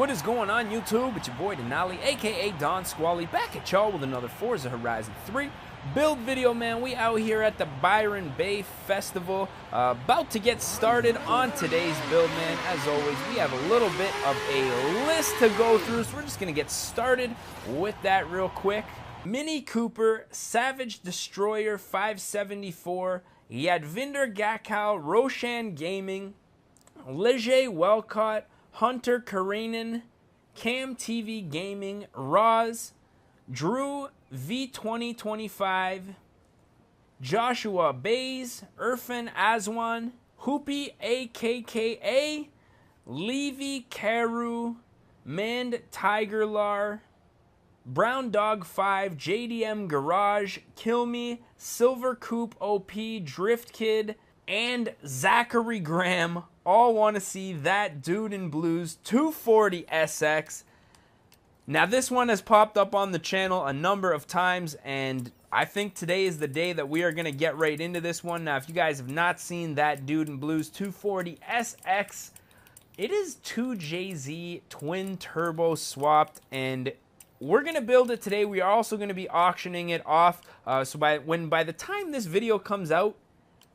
What is going on, YouTube? It's your boy Denali, aka Don Squally, back at y'all with another Forza Horizon 3 build video, man. We out here at the Byron Bay Festival, about to get started on today's build, man. As always, we have a little bit of a list to go through, so we're just gonna get started with that real quick. Mini Cooper, Savage Destroyer 574, Yadvinder Gakal, Roshan Gaming, Leger Welcott, Hunter Karenin, Cam TV Gaming, Roz, Drew V2025, Joshua Bays, Irfan Aswan, Hoopy AKKA, Levy Karu, Mand Tigerlar, Brown Dog 5, JDM Garage, Kill Me, Silver Coop OP, Drift Kid, and Zachary Graham all want to see that Dude in Blues 240 SX. Now, this one has popped up on the channel a number of times, and I think today is the day that we are going to get right into this one. Now, if you guys have not seen that Dude in Blues 240 SX, it is 2JZ twin turbo swapped, and we're going to build it today. We are also going to be auctioning it off, so by the time this video comes out,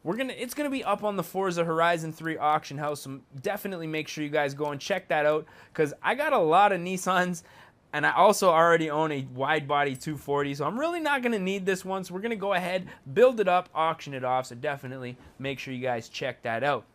it's gonna be up on the Forza Horizon 3 auction house, so definitely make sure you guys go and check that out, because I got a lot of Nissans, and I also already own a wide body 240, so I'm really not gonna need this one. So we're gonna go ahead, build it up, auction it off, so definitely make sure you guys check that out.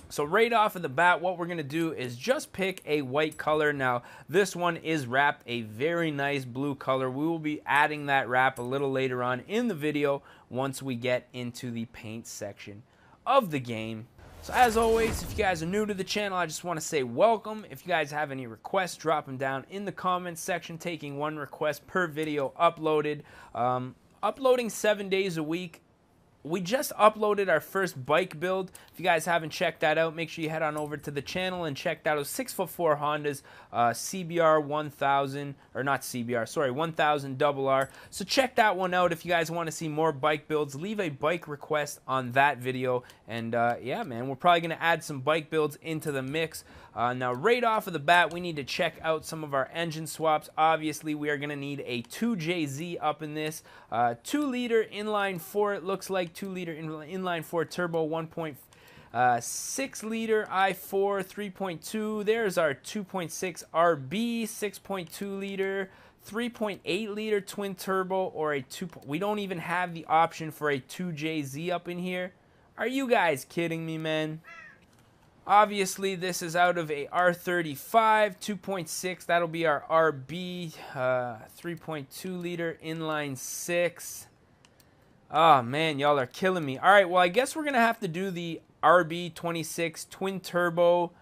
So right off of the bat, what we're going to do is just pick a white color. Now, this one is wrapped a very nice blue color. We will be adding that wrap a little later on in the video once we get into the paint section of the game. So as always, if you guys are new to the channel, I just want to say welcome. If you guys have any requests, drop them down in the comments section, taking one request per video uploaded. Uploading 7 days a week. We just uploaded our first bike build. If you guys haven't checked that out, make sure you head on over to the channel and check that out. 6'4" Honda's CBR 1000, or not CBR, sorry, 1000 RR. So check that one out. If you guys want to see more bike builds, leave a bike request on that video. And yeah, man, we're probably going to add some bike builds into the mix. Now, right off of the bat, we need to check out some of our engine swaps. Obviously, we are going to need a 2JZ up in this. 2-liter inline 4, it looks like. 2-liter inline 4 turbo, 1.6-liter i4 3.2. There's our 2.6 RB 6.2-liter 3.8-liter twin turbo, or a 2. We don't even have the option for a 2JZ up in here. Are you guys kidding me, man? Obviously, this is out of a R35 2.6. That'll be our RB 3.2-liter inline 6. Oh, man, y'all are killing me. All right, well, I guess we're going to have to do the RB26 twin turbo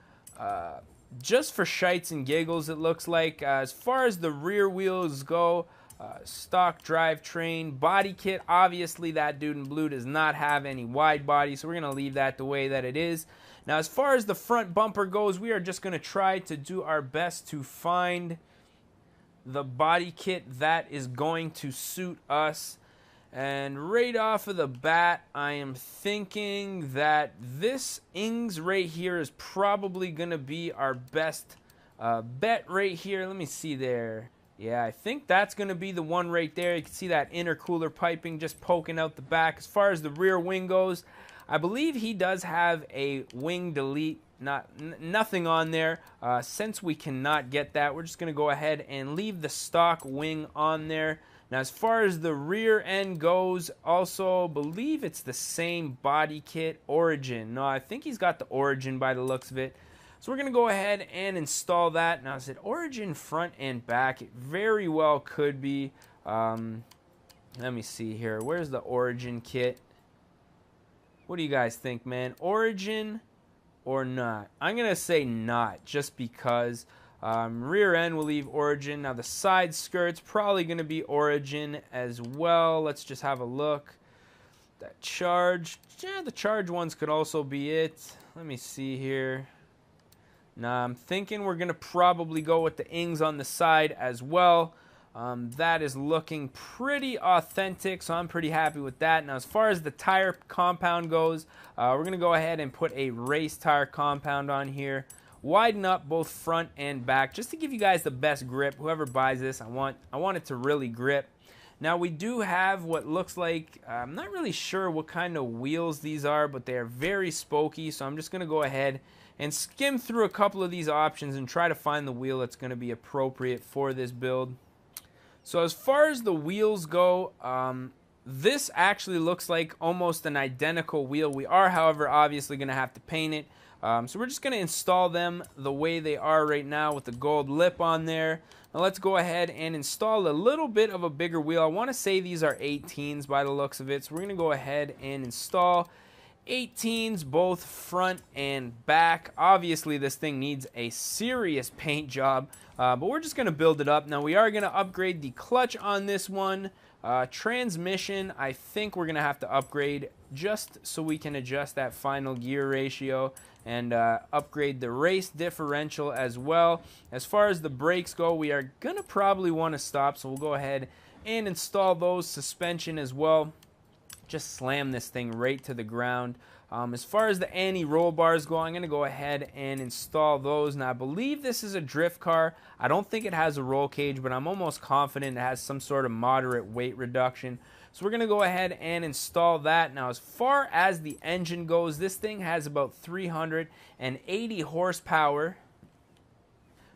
just for shites and giggles, it looks like. As far as the rear wheels go, stock drivetrain, body kit, obviously that Dude in Blue does not have any wide body, so we're going to leave that the way that it is. Now, as far as the front bumper goes, we are just going to try to do our best to find the body kit that is going to suit us. And right off of the bat, I am thinking that this Ings right here is probably going to be our best bet right here. Let me see there. Yeah, I think that's going to be the one right there. You can see that intercooler piping just poking out the back. As far as the rear wing goes, I believe he does have a wing delete. Nothing on there. Since we cannot get that, we're just going to go ahead and leave the stock wing on there. Now, as far as the rear end goes, also believe it's the same body kit, Origin. No, I think he's got the Origin by the looks of it. So we're going to go ahead and install that. Now, I said Origin front and back. It very well could be. Let me see here. Where's the Origin kit? What do you guys think, man? Origin or not? I'm going to say not, just because. Rear end will leave Origin. Now the side skirt's probably going to be Origin as well. Let's just have a look. That charge. Yeah, the charge ones could also be it. Let me see here. Now I'm thinking we're going to probably go with the Ings on the side as well. That is looking pretty authentic, so I'm pretty happy with that. Now, as far as the tire compound goes, we're going to go ahead and put a race tire compound on here. widen up both front and back just to give you guys the best grip. Whoever buys this, I want it to really grip. Now we do have what looks like, I'm not really sure what kind of wheels these are, but they are very spokey, so I'm just going to go ahead and skim through a couple of these options and try to find the wheel that's going to be appropriate for this build. So as far as the wheels go, this actually looks like almost an identical wheel. We are, however, obviously going to have to paint it. So we're just going to install them the way they are right now with the gold lip on there. Now let's go ahead and install a little bit of a bigger wheel. I want to say these are 18s by the looks of it. So we're going to go ahead and install 18s both front and back. Obviously this thing needs a serious paint job, but we're just going to build it up. Now we are going to upgrade the clutch on this one. Transmission, I think we're going to have to upgrade just so we can adjust that final gear ratio and upgrade the race differential as well. As far as the brakes go, we are going to probably want to stop, so we'll go ahead and install those. Suspension as well. Just slam this thing right to the ground. As far as the anti-roll bars go, I'm going to go ahead and install those. Now, I believe this is a drift car. I don't think it has a roll cage, but I'm almost confident it has some sort of moderate weight reduction. So we're going to go ahead and install that. Now, as far as the engine goes, this thing has about 380 horsepower,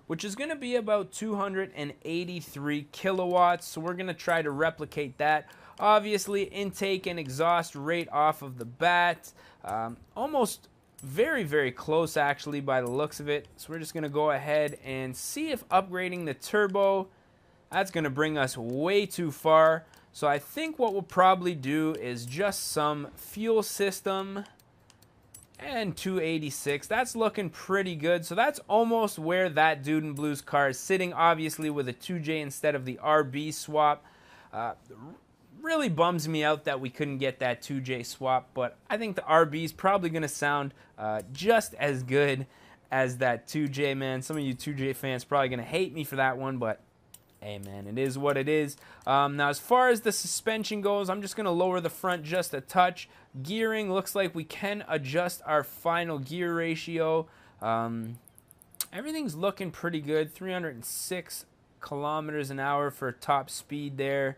which is going to be about 283 kilowatts. So we're going to try to replicate that. Obviously, intake and exhaust right off of the bat. Almost very, very close, actually, by the looks of it. So we're just going to go ahead and see if upgrading the turbo, that's going to bring us way too far. So I think what we'll probably do is just some fuel system and 286. That's looking pretty good. So that's almost where that Dude in Blue's car is sitting, obviously with a 2J instead of the RB swap. Really bums me out that we couldn't get that 2J swap, but I think the RB is probably going to sound just as good as that 2J, man. Some of you 2J fans probably going to hate me for that one, but hey, man, it is what it is. Now, as far as the suspension goes, I'm just going to lower the front just a touch. Gearing, looks like we can adjust our final gear ratio. Everything's looking pretty good. 306 kilometers an hour for top speed there.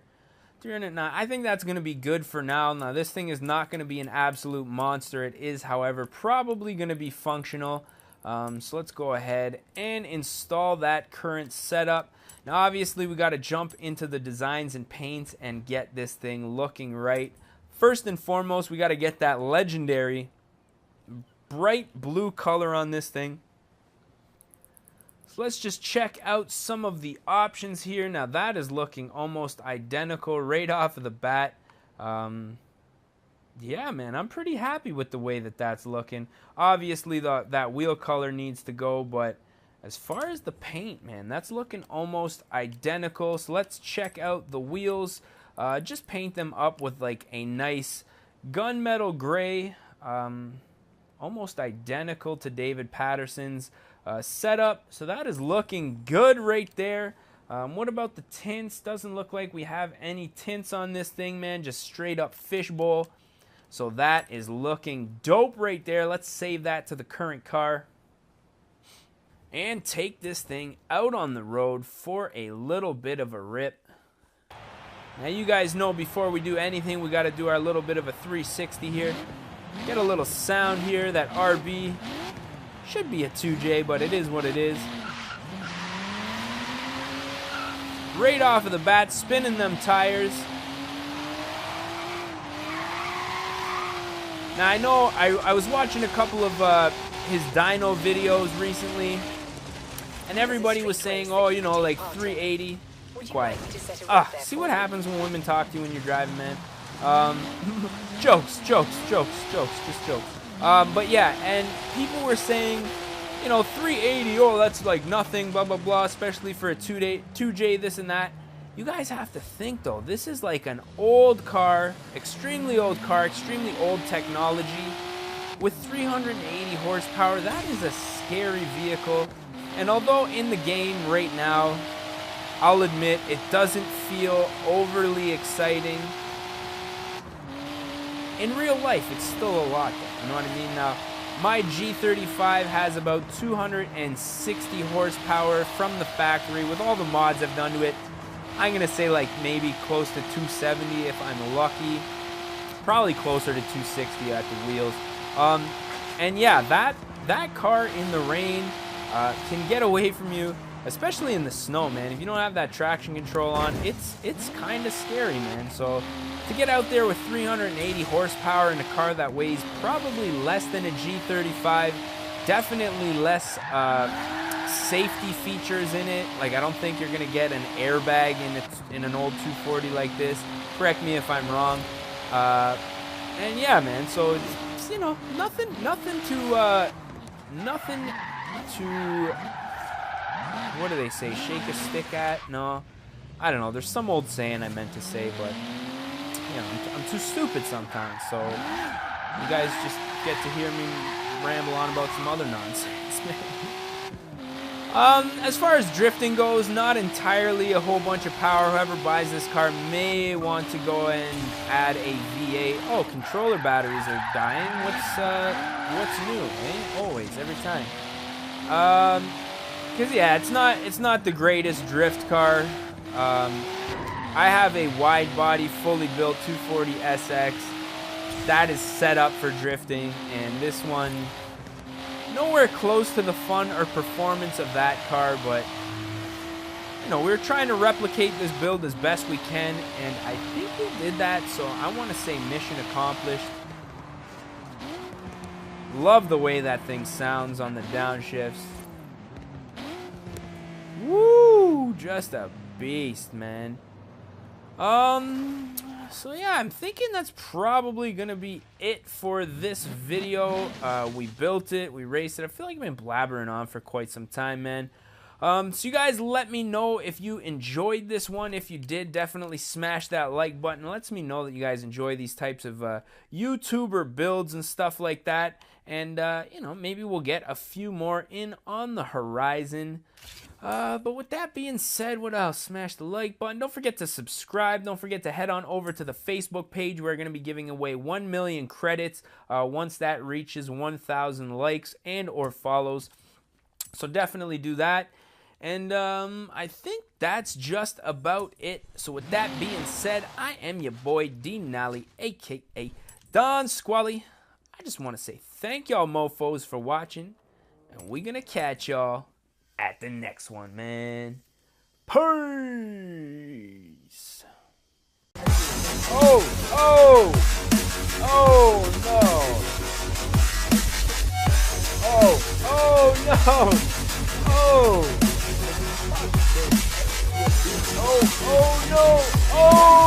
309. I think that's going to be good for now. Now, this thing is not going to be an absolute monster. It is, however, probably going to be functional. So let's go ahead and install that current setup. Now, obviously, we got to jump into the designs and paints and get this thing looking right. First and foremost, we got to get that legendary bright blue color on this thing. So let's just check out some of the options here. Now, that is looking almost identical right off of the bat. Yeah, man, I'm pretty happy with the way that that's looking. Obviously, that wheel color needs to go, but as far as the paint, man, that's looking almost identical. So let's check out the wheels. Just paint them up with like a nice gunmetal gray, almost identical to David Patterson's setup. So that is looking good right there. What about the tints? Doesn't look like we have any tints on this thing, man. Just straight up fishbowl. So that is looking dope right there. Let's save that to the current car and take this thing out on the road for a little bit of a rip. Now, you guys know before we do anything, we got to do our little bit of a 360 here. Get a little sound here. That RB should be a 2J, but it is what it is. Right off of the bat, spinning them tires. Now, I know I was watching a couple of his dyno videos recently, and everybody was saying, oh, you know, like 380. Quiet. See what happens when women talk to you when you're driving, man. Jokes, just jokes. But yeah, and people were saying, you know, 380, oh, that's like nothing, blah, blah, blah, especially for a 2J, this and that. You guys have to think, though, this is like an old car, extremely old technology with 380 horsepower. That is a scary vehicle. And although in the game right now, I'll admit it doesn't feel overly exciting, in real life, it's still a lot, though. You know what I mean? Now, My G35 has about 260 horsepower from the factory. With all the mods I've done to it, I'm gonna say like maybe close to 270 if I'm lucky. Probably closer to 260 at the wheels. And yeah, that car in the rain can get away from you, especially in the snow, man. If you don't have that traction control on, it's kind of scary, man. So to get out there with 380 horsepower in a car that weighs probably less than a G35, definitely less safety features in it. Like, I don't think you're gonna get an airbag in an old 240 like this. Correct me if I'm wrong. And yeah, man. So it's, you know, nothing to what do they say? Shake a stick at? No, I don't know. There's some old saying I meant to say, but you know, I'm too stupid sometimes. So you guys just get to hear me ramble on about some other nonsense, man. As far as drifting goes, not entirely a whole bunch of power. Whoever buys this car may want to go and add a V8. Oh, controller batteries are dying. What's new? Eh? Always, every time. Cause yeah, it's not the greatest drift car. I have a wide body, fully built 240 SX that is set up for drifting, and this one nowhere close to the fun or performance of that car, but you know, we're trying to replicate this build as best we can, and I think we did that, so I want to say mission accomplished. Love the way that thing sounds on the downshifts. Woo! Just a beast, man. So yeah, I'm thinking that's probably gonna be it for this video. We built it, we raced it. I feel like I've been blabbering on for quite some time, man. So you guys let me know if you enjoyed this one. If you did, definitely smash that like button. It lets me know that you guys enjoy these types of YouTuber builds and stuff like that. And, you know, maybe we'll get a few more in on the horizon. But with that being said, what else? Smash the like button. Don't forget to subscribe. Don't forget to head on over to the Facebook page. We're going to be giving away 1 million credits once that reaches 1,000 likes and or follows. So definitely do that. And I think that's just about it. So with that being said, I am your boy D-Nally, a.k.a. Don Squally. I just want to say thank y'all mofos for watching. And we're going to catch y'all at the next one, man. Peace. Oh no. Oh no. Oh no. Oh.